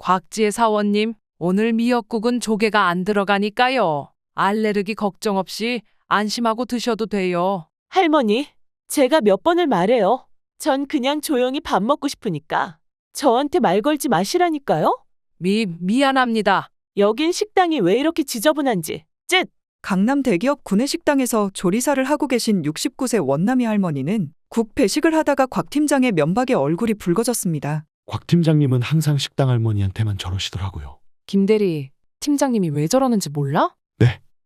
곽지혜 사원님, 오늘 미역국은 조개가 안 들어가니까요. 알레르기 걱정 없이 안심하고 드셔도 돼요. 할머니, 제가 몇 번을 말해요. 전 그냥 조용히 밥 먹고 싶으니까. 저한테 말 걸지 마시라니까요? 미안합니다. 여긴 식당이 왜 이렇게 지저분한지. 쯧! 강남 대기업 구내식당에서 조리사를 하고 계신 69세 원남이 할머니는 국 배식을 하다가 곽 팀장의 면박에 얼굴이 붉어졌습니다. 곽 팀장님은 항상 식당 할머니한테만 저러시더라고요. 김대리, 팀장님이 왜 저러는지 몰라?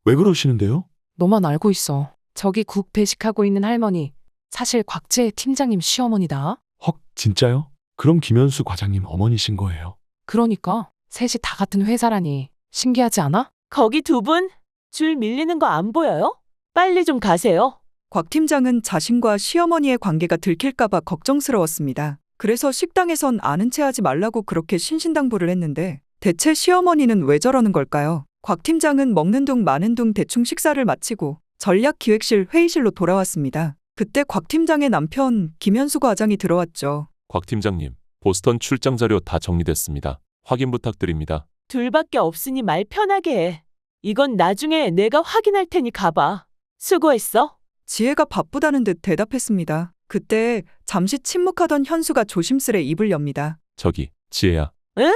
왜 그러시는데요? 너만 알고 있어. 저기 국 배식하고 있는 할머니, 사실 곽지혜 팀장님 시어머니다. 헉, 진짜요? 그럼 김현수 과장님 어머니신 거예요. 그러니까 셋이 다 같은 회사라니 신기하지 않아? 거기 두 분? 줄 밀리는 거 안 보여요? 빨리 좀 가세요. 곽 팀장은 자신과 시어머니의 관계가 들킬까봐 걱정스러웠습니다. 그래서 식당에선 아는 체 하지 말라고 그렇게 신신당부를 했는데 대체 시어머니는 왜 저러는 걸까요? 곽 팀장은 먹는 둥 마는 둥 대충 식사를 마치고 전략기획실 회의실로 돌아왔습니다. 그때 곽 팀장의 남편 김현수 과장이 들어왔죠. 곽 팀장님, 보스턴 출장 자료 다 정리됐습니다. 확인 부탁드립니다. 둘밖에 없으니 말 편하게 해. 이건 나중에 내가 확인할 테니 가봐. 수고했어. 지혜가 바쁘다는 듯 대답했습니다. 그때 잠시 침묵하던 현수가 조심스레 입을 엽니다. 저기, 지혜야. 응?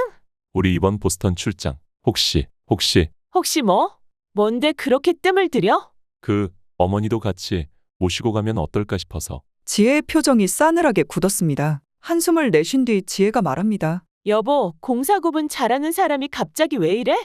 우리 이번 보스턴 출장 혹시 뭐? 뭔데 그렇게 뜸을 들여? 어머니도 같이 모시고 가면 어떨까 싶어서. 지혜의 표정이 싸늘하게 굳었습니다. 한숨을 내쉰 뒤 지혜가 말합니다. 여보, 공사구분 잘하는 사람이 갑자기 왜 이래?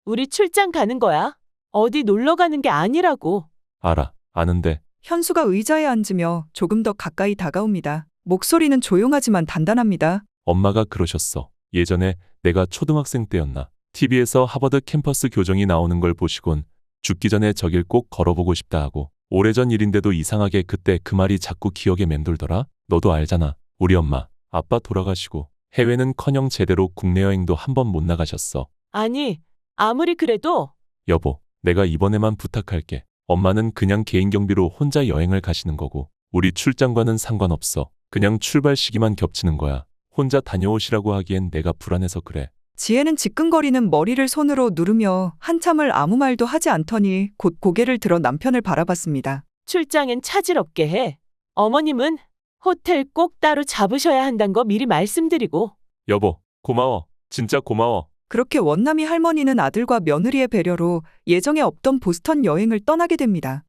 우리 출장 가는 거야. 어디 놀러 가는 게 아니라고. 알아, 아는데. 현수가 의자에 앉으며 조금 더 가까이 다가옵니다. 목소리는 조용하지만 단단합니다. 엄마가 그러셨어. 예전에 내가 초등학생 때였나. TV에서 하버드 캠퍼스 교정이 나오는 걸 보시곤 죽기 전에 저길 꼭 걸어보고 싶다 하고. 오래전 일인데도 이상하게 그때 그 말이 자꾸 기억에 맴돌더라. 너도 알잖아. 우리 엄마, 아빠 돌아가시고 해외는커녕 제대로 국내 여행도 한 번 못 나가셨어. 아니, 아무리 그래도 여보, 내가 이번에만 부탁할게. 엄마는 그냥 개인 경비로 혼자 여행을 가시는 거고 우리 출장과는 상관없어. 그냥 출발 시기만 겹치는 거야. 혼자 다녀오시라고 하기엔 내가 불안해서 그래. 지혜는 지끈거리는 머리를 손으로 누르며 한참을 아무 말도 하지 않더니 곧 고개를 들어 남편을 바라봤습니다. 출장엔 차질 없게 해. 어머님은 호텔 꼭 따로 잡으셔야 한다는 거 미리 말씀드리고. 여보, 고마워. 진짜 고마워. 그렇게 원남이 할머니는 아들과 며느리의 배려로 예정에 없던 보스턴 여행을 떠나게 됩니다.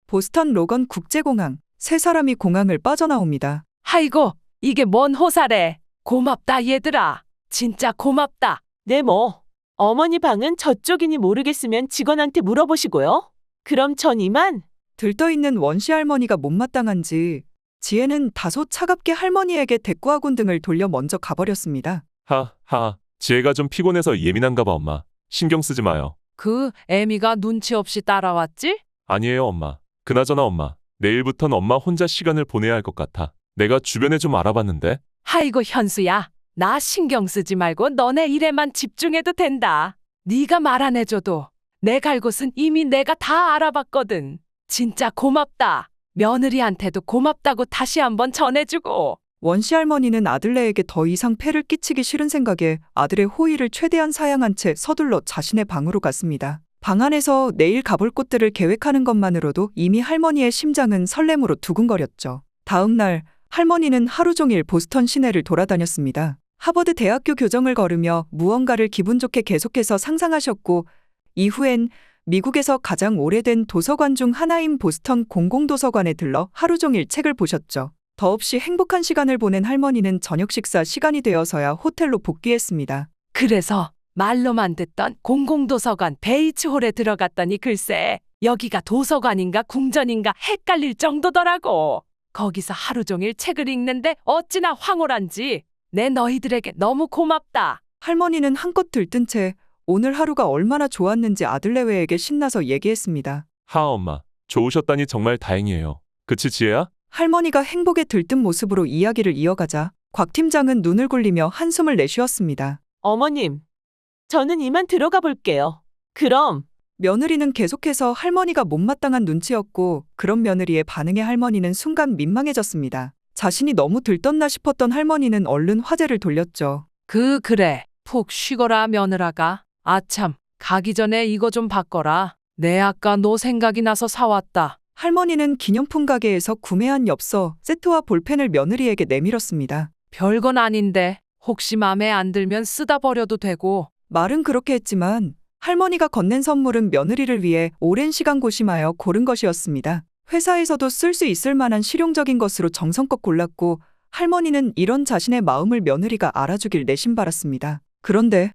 보스턴 로건 국제공항. 세 사람이 공항을 빠져나옵니다. 아이고, 이게 뭔 호사래. 고맙다 얘들아. 진짜 고맙다. 네 뭐. 어머니 방은 저쪽이니 모르겠으면 직원한테 물어보시고요. 그럼 전 이만. 들떠있는 원씨 할머니가 못마땅한지 지혜는 다소 차갑게 할머니에게 대꾸하곤 등을 돌려 먼저 가버렸습니다. 지혜가 좀 피곤해서 예민한가 봐, 엄마. 신경 쓰지 마요. 애미가 눈치 없이 따라왔지? 아니에요, 엄마. 그나저나 엄마, 내일부턴 엄마 혼자 시간을 보내야 할 것 같아. 내가 주변에 좀 알아봤는데. 아이고 현수야, 나 신경 쓰지 말고 너네 일에만 집중해도 된다. 네가 말 안 해줘도 내 갈 곳은 이미 내가 다 알아봤거든. 진짜 고맙다. 며느리한테도 고맙다고 다시 한번 전해주고. 원씨 할머니는 아들네에게 더 이상 폐를 끼치기 싫은 생각에 아들의 호의를 최대한 사양한 채 서둘러 자신의 방으로 갔습니다. 방 안에서 내일 가볼 곳들을 계획하는 것만으로도 이미 할머니의 심장은 설렘으로 두근거렸죠. 다음 날 할머니는 하루 종일 보스턴 시내를 돌아다녔습니다. 하버드 대학교 교정을 걸으며 무언가를 기분 좋게 계속해서 상상하셨고 이후엔 미국에서 가장 오래된 도서관 중 하나인 보스턴 공공도서관에 들러 하루 종일 책을 보셨죠. 더없이 행복한 시간을 보낸 할머니는 저녁 식사 시간이 되어서야 호텔로 복귀했습니다. 그래서 말로만 듣던 공공도서관 베이츠홀에 들어갔더니 글쎄 여기가 도서관인가 궁전인가 헷갈릴 정도더라고. 거기서 하루 종일 책을 읽는데 어찌나 황홀한지. 내 너희들에게 너무 고맙다. 할머니는 한껏 들뜬 채 오늘 하루가 얼마나 좋았는지 아들내외에게 신나서 얘기했습니다. 엄마. 좋으셨다니 정말 다행이에요. 그치, 지혜야? 할머니가 행복에 들뜬 모습으로 이야기를 이어가자 곽 팀장은 눈을 굴리며 한숨을 내쉬었습니다. 어머님, 저는 이만 들어가 볼게요. 그럼 며느리는 계속해서 할머니가 못마땅한 눈치였고 그런 며느리의 반응에 할머니는 순간 민망해졌습니다. 자신이 너무 들떴나 싶었던 할머니는 얼른 화제를 돌렸죠. 그래. 푹 쉬거라 며느라가. 아참, 가기 전에 이거 좀 바꿔라. 내 아까 너 생각이 나서 사왔다. 할머니는 기념품 가게에서 구매한 엽서, 세트와 볼펜을 며느리에게 내밀었습니다. 별건 아닌데 혹시 맘에 안 들면 쓰다 버려도 되고. 말은 그렇게 했지만 할머니가 건넨 선물은 며느리를 위해 오랜 시간 고심하여 고른 것이었습니다. 회사에서도 쓸 수 있을 만한 실용적인 것으로 정성껏 골랐고 할머니는 이런 자신의 마음을 며느리가 알아주길 내심바랐습니다. 그런데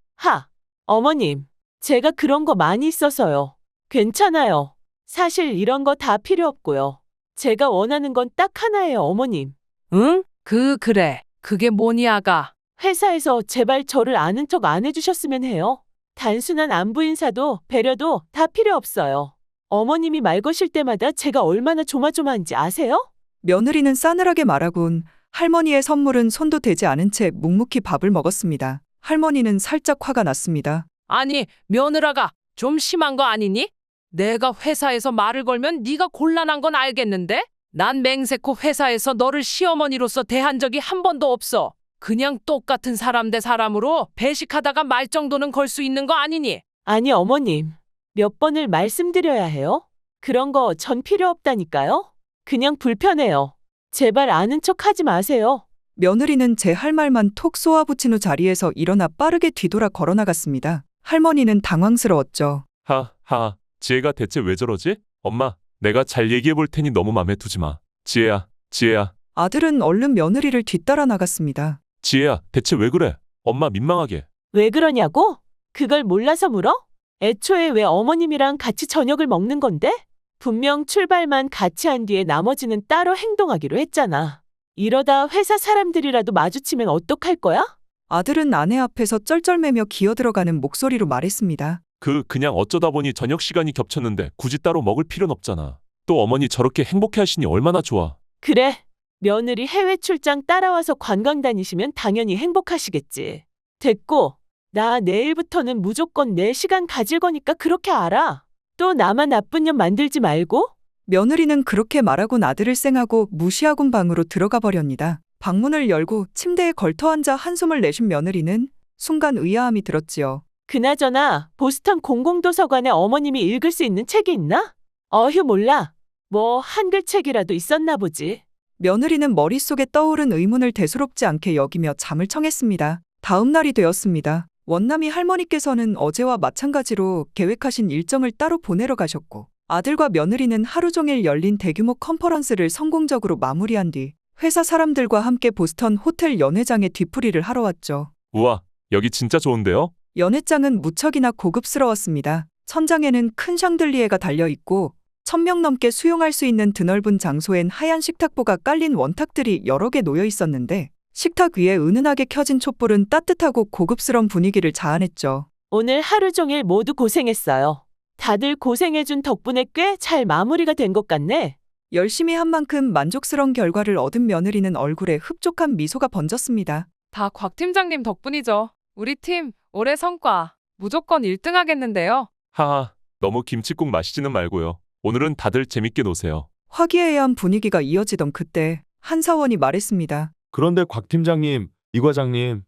어머님. 제가 그런 거 많이 있어서요. 괜찮아요. 사실 이런 거 다 필요 없고요. 제가 원하는 건 딱 하나예요, 어머님. 응? 그래. 그게 뭐니 아가? 회사에서 제발 저를 아는 척 안 해주셨으면 해요. 단순한 안부 인사도 배려도 다 필요 없어요. 어머님이 말 거실 때마다 제가 얼마나 조마조마한지 아세요? 며느리는 싸늘하게 말하곤 할머니의 선물은 손도 대지 않은 채 묵묵히 밥을 먹었습니다. 할머니는 살짝 화가 났습니다. 아니, 며느라가 좀 심한 거 아니니? 내가 회사에서 말을 걸면 네가 곤란한 건 알겠는데? 난 맹세코 회사에서 너를 시어머니로서 대한 적이 한 번도 없어. 그냥 똑같은 사람 대 사람으로 배식하다가 말 정도는 걸 수 있는 거 아니니? 아니, 어머님. 몇 번을 말씀드려야 해요? 그런 거 전 필요 없다니까요? 그냥 불편해요. 제발 아는 척 하지 마세요. 며느리는 제 할 말만 톡 쏘아붙인 후 자리에서 일어나 빠르게 뒤돌아 걸어나갔습니다. 할머니는 당황스러웠죠. 하하, 지혜가 대체 왜 저러지? 엄마, 내가 잘 얘기해 볼 테니 너무 맘에 두지 마. 지혜야. 아들은 얼른 며느리를 뒤따라 나갔습니다. 지혜야, 대체 왜 그래? 엄마 민망하게. 왜 그러냐고? 그걸 몰라서 물어? 애초에 왜 어머님이랑 같이 저녁을 먹는 건데? 분명 출발만 같이 한 뒤에 나머지는 따로 행동하기로 했잖아. 이러다 회사 사람들이라도 마주치면 어떡할 거야? 아들은 아내 앞에서 쩔쩔매며 기어들어가는 목소리로 말했습니다. 그냥 어쩌다 보니 저녁 시간이 겹쳤는데 굳이 따로 먹을 필요는 없잖아. 또 어머니 저렇게 행복해 하시니 얼마나 좋아. 그래. 며느리 해외 출장 따라와서 관광 다니시면 당연히 행복하시겠지. 됐고, 나 내일부터는 무조건 내 시간 가질 거니까 그렇게 알아. 또 나만 나쁜 년 만들지 말고. 며느리는 그렇게 말하곤 아들을 쌩하고 무시하곤 방으로 들어가 버렵니다. 방문을 열고 침대에 걸터앉아 한숨을 내쉰 며느리는 순간 의아함이 들었지요. 그나저나 보스턴 공공도서관에 어머님이 읽을 수 있는 책이 있나? 어휴, 몰라. 뭐 한글 책이라도 있었나 보지. 며느리는 머릿속에 떠오른 의문을 대수롭지 않게 여기며 잠을 청했습니다. 다음 날이 되었습니다. 원남이 할머니께서는 어제와 마찬가지로 계획하신 일정을 따로 보내러 가셨고 아들과 며느리는 하루 종일 열린 대규모 컨퍼런스를 성공적으로 마무리한 뒤 회사 사람들과 함께 보스턴 호텔 연회장에 뒤풀이를 하러 왔죠. 우와, 여기 진짜 좋은데요? 연회장은 무척이나 고급스러웠습니다. 천장에는 큰 샹들리에가 달려있고 1000명 넘게 수용할 수 있는 드넓은 장소엔 하얀 식탁보가 깔린 원탁들이 여러 개 놓여 있었는데 식탁 위에 은은하게 켜진 촛불은 따뜻하고 고급스러운 분위기를 자아냈죠. 오늘 하루 종일 모두 고생했어요. 다들 고생해준 덕분에 꽤 잘 마무리가 된 것 같네. 열심히 한 만큼 만족스러운 결과를 얻은 며느리는 얼굴에 흡족한 미소가 번졌습니다. 다 곽 팀장님 덕분이죠. 우리 팀 올해 성과 무조건 1등 하겠는데요. 하하, 너무 김칫국 마시지는 말고요. 오늘은 다들 재밌게 노세요. 화기애애한 분위기가 이어지던 그때 한 사원이 말했습니다. 그런데 곽 팀장님, 이 과장님,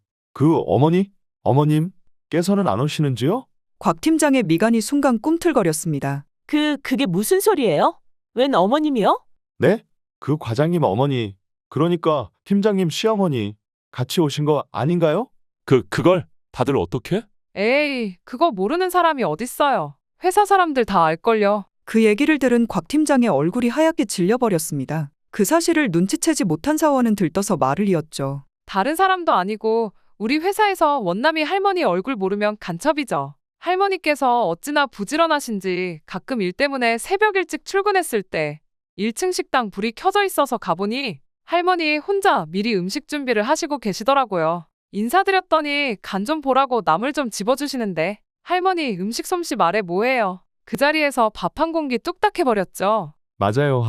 어머님께서는 안 오시는지요? 곽 팀장의 미간이 순간 꿈틀거렸습니다. 그게 무슨 소리예요? 웬 어머님이요? 네? 그 과장님 어머니, 그러니까 팀장님 시어머니 같이 오신 거 아닌가요? 그걸 다들 어떻게? 에이, 그거 모르는 사람이 어딨어요. 회사 사람들 다 알걸요. 그 얘기를 들은 곽 팀장의 얼굴이 하얗게 질려버렸습니다. 그 사실을 눈치채지 못한 사원은 들떠서 말을 이었죠. 다른 사람도 아니고 우리 회사에서 원남이 할머니 얼굴 모르면 간첩이죠. 할머니께서 어찌나 부지런하신지 가끔 일 때문에 새벽 일찍 출근했을 때 1층 식당 불이 켜져 있어서 가보니 할머니 혼자 미리 음식 준비를 하시고 계시더라고요. 인사드렸더니 간 좀 보라고 나물 좀 집어주시는데 할머니 음식 솜씨 말해 뭐해요. 그 자리에서 밥 한 공기 뚝딱 해버렸죠. 맞아요,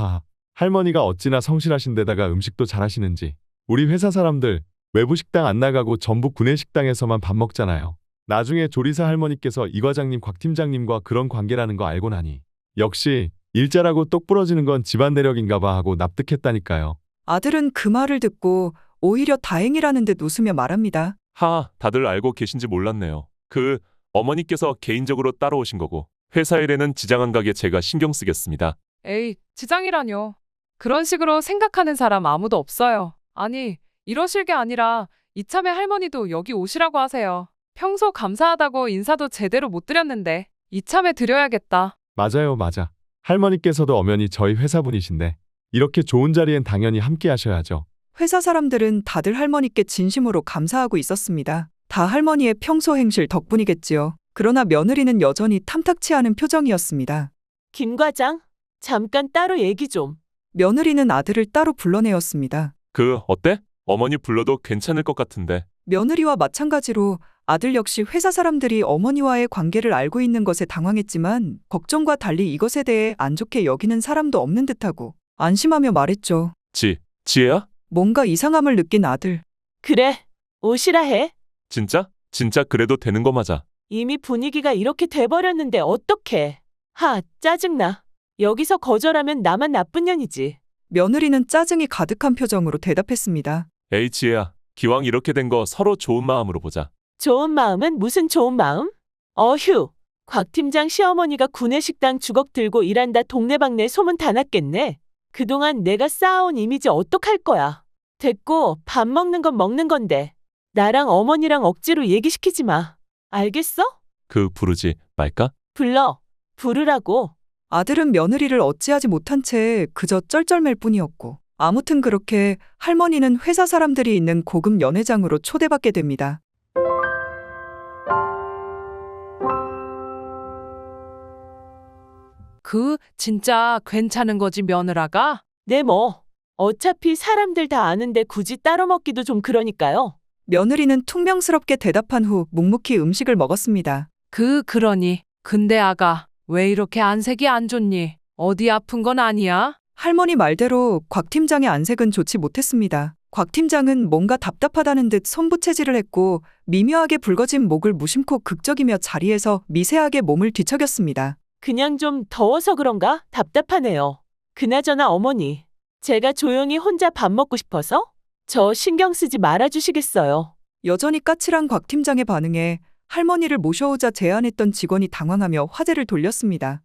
할머니가 어찌나 성실하신 데다가 음식도 잘하시는지. 우리 회사 사람들 외부 식당 안 나가고 전부 구내 식당에서만 밥 먹잖아요. 나중에 조리사 할머니께서 이 과장님 곽 팀장님과 그런 관계라는 거 알고 나니 역시 일자라고 똑 부러지는 건 집안 내력인가 봐 하고 납득했다니까요. 아들은 그 말을 듣고 오히려 다행이라는 듯 웃으며 말합니다. 하, 다들 알고 계신지 몰랐네요. 어머니께서 개인적으로 따라오신 거고 회사 일에는 지장 안 가게 제가 신경 쓰겠습니다. 에이, 지장이라뇨. 그런 식으로 생각하는 사람 아무도 없어요. 아니, 이러실 게 아니라 이참에 할머니도 여기 오시라고 하세요. 평소 감사하다고 인사도 제대로 못 드렸는데 이참에 드려야겠다. 맞아요, 맞아. 할머니께서도 엄연히 저희 회사분이신데 이렇게 좋은 자리엔 당연히 함께 하셔야죠. 회사 사람들은 다들 할머니께 진심으로 감사하고 있었습니다. 다 할머니의 평소 행실 덕분이겠지요. 그러나 며느리는 여전히 탐탁치 않은 표정이었습니다. 김 과장, 잠깐 따로 얘기 좀. 며느리는 아들을 따로 불러내었습니다. 어때? 어머니 불러도 괜찮을 것 같은데. 며느리와 마찬가지로 아들 역시 회사 사람들이 어머니와의 관계를 알고 있는 것에 당황했지만 걱정과 달리 이것에 대해 안 좋게 여기는 사람도 없는 듯하고 안심하며 말했죠. 지혜야? 뭔가 이상함을 느낀 아들. 그래, 오시라 해. 진짜? 진짜 그래도 되는 거 맞아. 이미 분위기가 이렇게 돼버렸는데 어떡해. 하, 짜증나. 여기서 거절하면 나만 나쁜 년이지. 며느리는 짜증이 가득한 표정으로 대답했습니다. 에이 지혜야, 기왕 이렇게 된 거 서로 좋은 마음으로 보자. 좋은 마음은 무슨 좋은 마음? 어휴, 곽 팀장 시어머니가 구내식당 주걱 들고 일한다 동네방네 소문 다 났겠네. 그동안 내가 쌓아온 이미지 어떡할 거야. 됐고, 밥 먹는 건 먹는 건데. 나랑 어머니랑 억지로 얘기시키지 마. 알겠어? 부르지 말까? 불러. 부르라고. 아들은 며느리를 어찌하지 못한 채 그저 쩔쩔맬 뿐이었고 아무튼 그렇게 할머니는 회사 사람들이 있는 고급 연회장으로 초대받게 됩니다. 진짜 괜찮은 거지 며느라가? 네 뭐. 어차피 사람들 다 아는데 굳이 따로 먹기도 좀 그러니까요. 며느리는 퉁명스럽게 대답한 후 묵묵히 음식을 먹었습니다. 그러니. 근데 아가, 왜 이렇게 안색이 안 좋니? 어디 아픈 건 아니야? 할머니 말대로 곽 팀장의 안색은 좋지 못했습니다. 곽 팀장은 뭔가 답답하다는 듯 손부채질을 했고 미묘하게 붉어진 목을 무심코 극적이며 자리에서 미세하게 몸을 뒤척였습니다. 그냥 좀 더워서 그런가? 답답하네요. 그나저나 어머니, 제가 조용히 혼자 밥 먹고 싶어서? 저 신경 쓰지 말아주시겠어요? 여전히 까칠한 곽 팀장의 반응에 할머니를 모셔오자 제안했던 직원이 당황하며 화제를 돌렸습니다.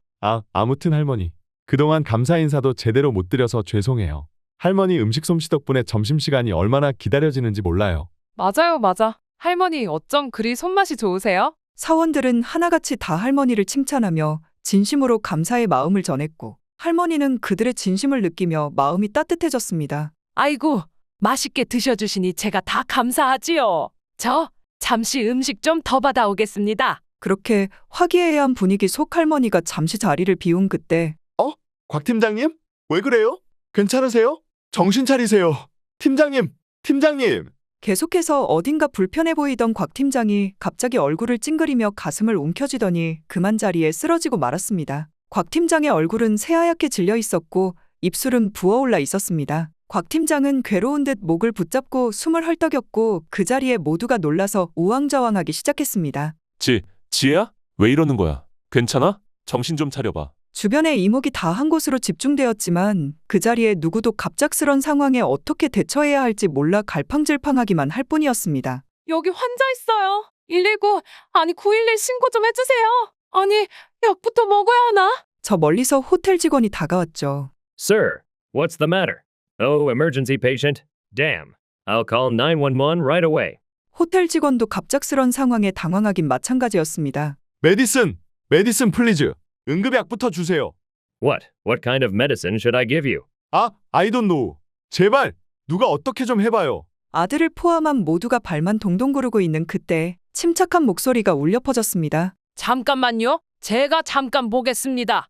아무튼 할머니. 그동안 감사 인사도 제대로 못 드려서 죄송해요. 할머니 음식 솜씨 덕분에 점심시간이 얼마나 기다려지는지 몰라요. 맞아요, 맞아. 할머니 어쩜 그리 손맛이 좋으세요? 사원들은 하나같이 다 할머니를 칭찬하며 진심으로 감사의 마음을 전했고 할머니는 그들의 진심을 느끼며 마음이 따뜻해졌습니다. 아이고, 맛있게 드셔주시니 제가 다 감사하지요. 저 잠시 음식 좀 더 받아오겠습니다. 그렇게 화기애애한 분위기 속 할머니가 잠시 자리를 비운 그때 곽 팀장님? 왜 그래요? 괜찮으세요? 정신 차리세요. 팀장님! 계속해서 어딘가 불편해 보이던 곽 팀장이 갑자기 얼굴을 찡그리며 가슴을 움켜쥐더니 그만 자리에 쓰러지고 말았습니다. 곽 팀장의 얼굴은 새하얗게 질려 있었고 입술은 부어올라 있었습니다. 곽 팀장은 괴로운 듯 목을 붙잡고 숨을 헐떡였고 그 자리에 모두가 놀라서 우왕좌왕하기 시작했습니다. 지혜야? 왜 이러는 거야? 괜찮아? 정신 좀 차려봐. 주변의 이목이 다 한 곳으로 집중되었지만 그 자리에 누구도 갑작스런 상황에 어떻게 대처해야 할지 몰라 갈팡질팡하기만 할 뿐이었습니다. 여기 환자 있어요. 119, 아니 911 신고 좀 해주세요. 아니, 약부터 먹어야 하나? 저 멀리서 호텔 직원이 다가왔죠. Sir, what's the matter? Oh, emergency patient? Damn. I'll call 911 right away. 호텔 직원도 갑작스런 상황에 당황하긴 마찬가지였습니다. 메디슨 플리즈. 응급약부터 주세요. What kind of medicine should I give you? I don't know. 제발 누가 어떻게 좀 해봐요. 아들을 포함한 모두가 발만 동동 구르고 있는 그때 침착한 목소리가 울려 퍼졌습니다. 잠깐만요. 제가 잠깐 보겠습니다.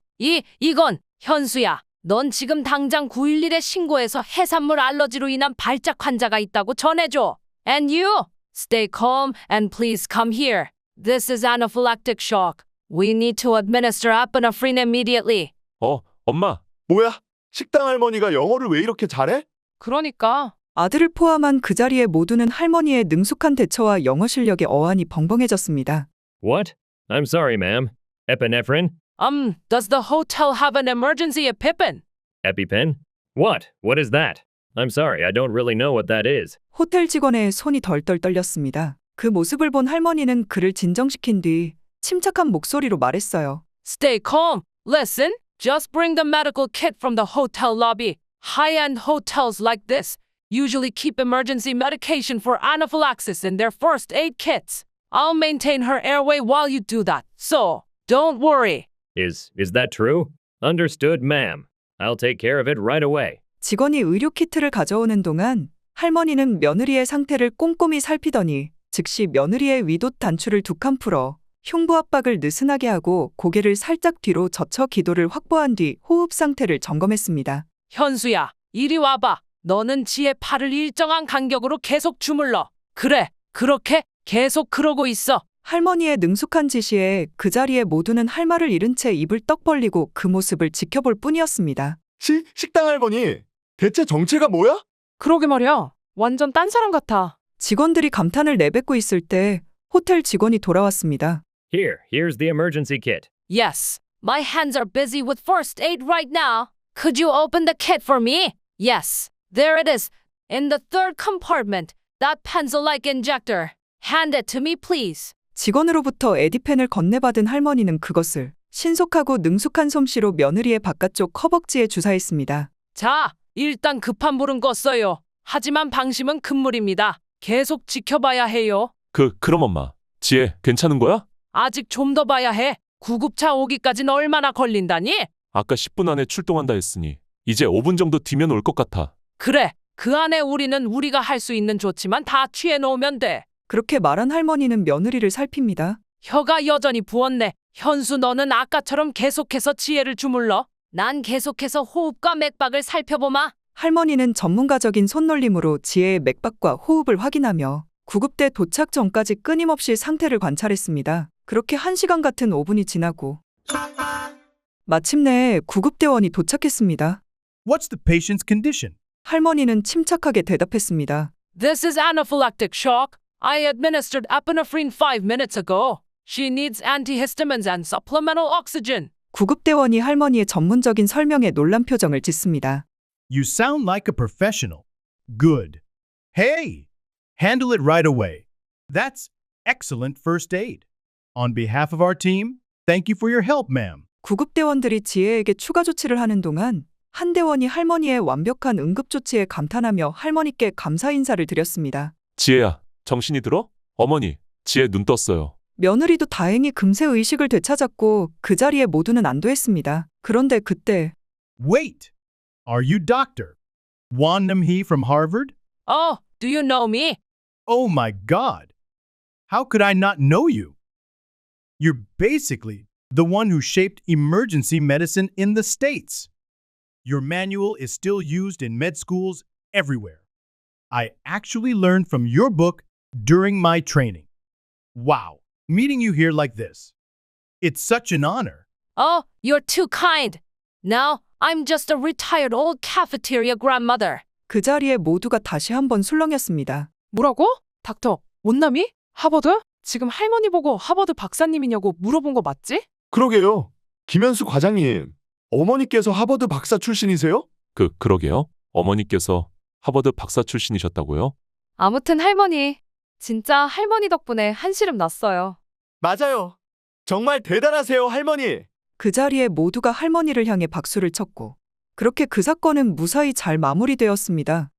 이건 현수야. 넌 지금 당장 911에 신고해서 해산물 알러지로 인한 발작 환자가 있다고 전해줘. And you, stay calm and please come here. This is anaphylactic shock. We need to administer epinephrine immediately. 엄마. 뭐야? 식당 할머니가 영어를 왜 이렇게 잘해? 그러니까 아들을 포함한 그 자리에 모두는 할머니의 능숙한 대처와 영어 실력에 어안이 벙벙해졌습니다. What? I'm sorry, ma'am. Epinephrine? Does the hotel have an emergency EpiPen? EpiPen? What? What is that? I'm sorry, I don't really know what that is. 호텔 직원의 손이 덜덜 떨렸습니다. 그 모습을 본 할머니는 그를 진정시킨 뒤 침착한 목소리로 말했어요. Stay calm. Listen, just bring the medical kit from the hotel lobby. High-end hotels like this usually keep emergency medication for anaphylaxis in their first aid kits. I'll maintain her airway while you do that, so don't worry. Is that true? Understood, ma'am. I'll take care of it right away. 직원이 의료 키트를 가져오는 동안 할머니는 며느리의 상태를 꼼꼼히 살피더니 즉시 며느리의 위도 단추를 두 칸 풀어 흉부 압박을 느슨하게 하고 고개를 살짝 뒤로 젖혀 기도를 확보한 뒤 호흡 상태를 점검했습니다. 현수야, 이리 와봐. 너는 지의 팔을 일정한 간격으로 계속 주물러. 그래, 그렇게 계속 그러고 있어. 할머니의 능숙한 지시에 그 자리에 모두는 할 말을 잃은 채 입을 떡 벌리고 그 모습을 지켜볼 뿐이었습니다. 식당 할머니, 대체 정체가 뭐야? 그러게 말이야. 완전 딴 사람 같아. 직원들이 감탄을 내뱉고 있을 때 호텔 직원이 돌아왔습니다. Here's the emergency kit. Yes, my hands are busy with first aid right now. Could you open the kit for me? Yes, there it is. In the third compartment, that pencil-like injector. Hand it to me, please. 직원으로부터 에디펜을 건네받은 할머니는 그것을 신속하고 능숙한 솜씨로 며느리의 바깥쪽 허벅지에 주사했습니다. 자, 일단 급한 불은 껐어요. 하지만 방심은 금물입니다. 계속 지켜봐야 해요. 그럼 엄마. 지혜, 괜찮은 거야? 아직 좀 더 봐야 해. 구급차 오기까지는 얼마나 걸린다니? 아까 10분 안에 출동한다 했으니 이제 5분 정도 뒤면 올 것 같아. 그래, 그 안에 우리는 우리가 할 수 있는 조치만 다 취해놓으면 돼. 그렇게 말한 할머니는 며느리를 살핍니다. 혀가 여전히 부었네. 현수, 너는 아까처럼 계속해서 지혜를 주물러. 난 계속해서 호흡과 맥박을 살펴보마. 할머니는 전문가적인 손놀림으로 지혜의 맥박과 호흡을 확인하며 구급대 도착 전까지 끊임없이 상태를 관찰했습니다. 그렇게 1시간 같은 5분이 지나고 마침내 구급대원이 도착했습니다. What's the patient's condition? 할머니는 침착하게 대답했습니다. This is anaphylactic shock. I administered epinephrine 5 minutes ago. She needs antihistamines and supplemental oxygen. 구급대원이 할머니의 전문적인 설명에 놀란 표정을 짓습니다. You sound like a professional. Good. Hey, handle it right away. That's excellent first aid. On behalf of our team, thank you for your help, ma'am. 구급대원들이 지혜에게 추가 조치를 하는 동안 한 대원이 할머니의 완벽한 응급조치에 감탄하며 할머니께 감사 인사를 드렸습니다. 지혜야, 정신이 들어? 어머니, 지혜 눈 떴어요. 며느리도 다행히 금세 의식을 되찾았고 그 자리에 모두는 안도했습니다. 그런데 그때 Wait. Are you Dr. Won Nam-hee from Harvard? Oh, do you know me? Oh my God. How could I not know you? You're basically the one who shaped emergency medicine in the States. Your manual is still used in med schools everywhere. I actually learned from your book during my training. Wow, meeting you here like this. It's such an honor. Oh, you're too kind. Now, I'm just a retired old cafeteria grandmother. 그 자리에 모두가 다시 한번 술렁였습니다. 뭐라고? 닥터, 원남이? 하버드? 지금 할머니 보고 하버드 박사님이냐고 물어본 거 맞지? 그러게요. 김현수 과장님, 어머니께서 하버드 박사 출신이세요? 그러게요. 어머니께서 하버드 박사 출신이셨다고요? 아무튼 할머니, 진짜 할머니 덕분에 한시름 났어요. 맞아요. 정말 대단하세요, 할머니. 그 자리에 모두가 할머니를 향해 박수를 쳤고 그렇게 그 사건은 무사히 잘 마무리되었습니다.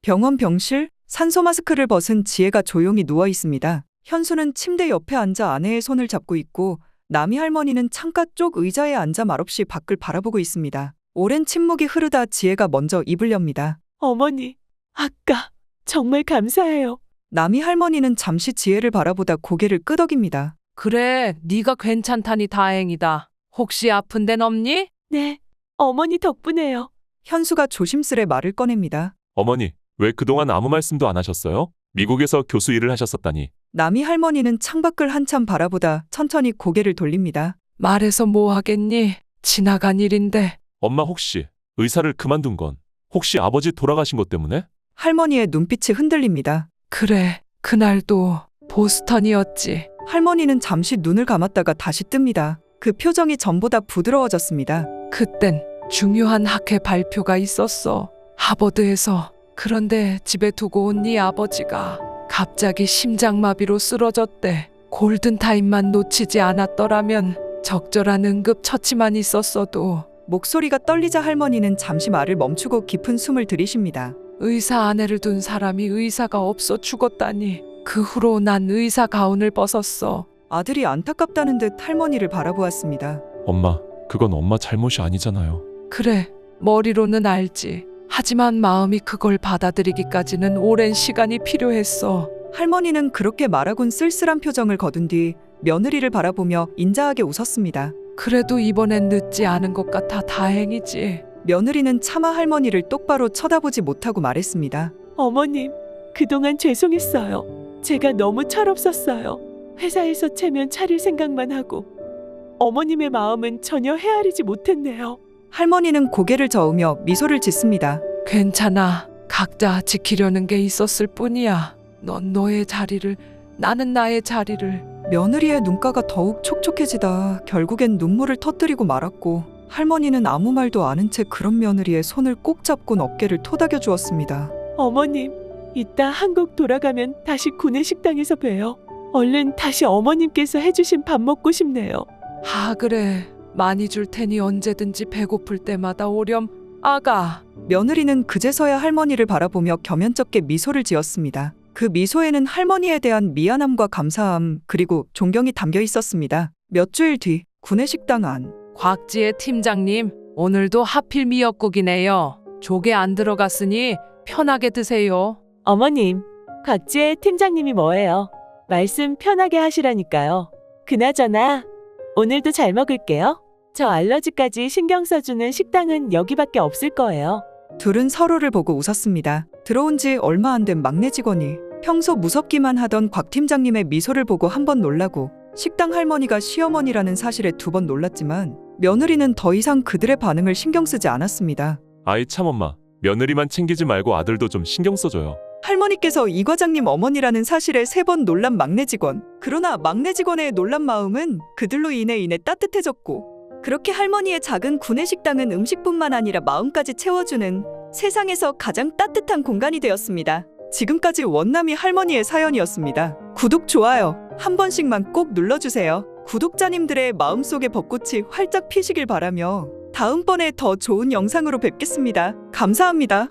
병원 병실, 산소 마스크를 벗은 지혜가 조용히 누워 있습니다. 현수는 침대 옆에 앉아 아내의 손을 잡고 있고 남이 할머니는 창가 쪽 의자에 앉아 말없이 밖을 바라보고 있습니다. 오랜 침묵이 흐르다 지혜가 먼저 입을 엽니다. 어머니, 아까 정말 감사해요. 남이 할머니는 잠시 지혜를 바라보다 고개를 끄덕입니다. 그래, 네가 괜찮다니 다행이다. 혹시 아픈 데는 없니? 네, 어머니 덕분에요. 현수가 조심스레 말을 꺼냅니다. 어머니, 왜 그동안 아무 말씀도 안 하셨어요? 미국에서 교수 일을 하셨었다니. 남이 할머니는 창밖을 한참 바라보다 천천히 고개를 돌립니다. 말해서 뭐 하겠니? 지나간 일인데. 엄마 혹시 의사를 그만둔 건 혹시 아버지 돌아가신 것 때문에? 할머니의 눈빛이 흔들립니다. 그래, 그날도 보스턴이었지. 할머니는 잠시 눈을 감았다가 다시 뜹니다. 그 표정이 전보다 부드러워졌습니다. 그땐 중요한 학회 발표가 있었어. 하버드에서. 그런데 집에 두고 온 네 아버지가 갑자기 심장마비로 쓰러졌대. 골든타임만 놓치지 않았더라면 적절한 응급처치만 있었어도. 목소리가 떨리자 할머니는 잠시 말을 멈추고 깊은 숨을 들이쉽니다. 의사 아내를 둔 사람이 의사가 없어 죽었다니. 그 후로 난 의사 가운을 벗었어. 아들이 안타깝다는 듯 할머니를 바라보았습니다. 엄마, 그건 엄마 잘못이 아니잖아요. 그래, 머리로는 알지. 하지만 마음이 그걸 받아들이기까지는 오랜 시간이 필요했어. 할머니는 그렇게 말하곤 쓸쓸한 표정을 거둔 뒤 며느리를 바라보며 인자하게 웃었습니다. 그래도 이번엔 늦지 않은 것 같아 다행이지. 며느리는 차마 할머니를 똑바로 쳐다보지 못하고 말했습니다. 어머님, 그동안 죄송했어요. 제가 너무 철없었어요. 회사에서 체면 차릴 생각만 하고 어머님의 마음은 전혀 헤아리지 못했네요. 할머니는 고개를 저으며 미소를 짓습니다. 괜찮아. 각자 지키려는 게 있었을 뿐이야. 넌 너의 자리를, 나는 나의 자리를. 며느리의 눈가가 더욱 촉촉해지다 결국엔 눈물을 터뜨리고 말았고 할머니는 아무 말도 않은 채 그런 며느리의 손을 꼭 잡곤 어깨를 토닥여 주었습니다. 어머님, 이따 한국 돌아가면 다시 구내식당에서 봬요. 얼른 다시 어머님께서 해주신 밥 먹고 싶네요. 그래. 많이 줄 테니 언제든지 배고플 때마다 오렴. 아가. 며느리는 그제서야 할머니를 바라보며 겸연쩍게 미소를 지었습니다. 그 미소에는 할머니에 대한 미안함과 감사함 그리고 존경이 담겨 있었습니다. 몇 주일 뒤 구내식당 안. 곽지혜 팀장님, 오늘도 하필 미역국이네요. 조개 안 들어갔으니 편하게 드세요. 어머님, 곽지혜 팀장님이 뭐예요? 말씀 편하게 하시라니까요. 그나저나 오늘도 잘 먹을게요. 저 알러지까지 신경 써주는 식당은 여기밖에 없을 거예요. 둘은 서로를 보고 웃었습니다. 들어온 지 얼마 안 된 막내 직원이 평소 무섭기만 하던 곽 팀장님의 미소를 보고 한 번 놀라고 식당 할머니가 시어머니라는 사실에 두 번 놀랐지만 며느리는 더 이상 그들의 반응을 신경 쓰지 않았습니다. 아이 참 엄마, 며느리만 챙기지 말고 아들도 좀 신경 써줘요. 할머니께서 이 과장님 어머니라는 사실에 세 번 놀란 막내 직원. 그러나 막내 직원의 놀란 마음은 그들로 인해 따뜻해졌고 그렇게 할머니의 작은 구내식당은 음식뿐만 아니라 마음까지 채워주는 세상에서 가장 따뜻한 공간이 되었습니다. 지금까지 원남이 할머니의 사연이었습니다. 구독, 좋아요 한 번씩만 꼭 눌러주세요. 구독자님들의 마음속의 벚꽃이 활짝 피시길 바라며 다음번에 더 좋은 영상으로 뵙겠습니다. 감사합니다.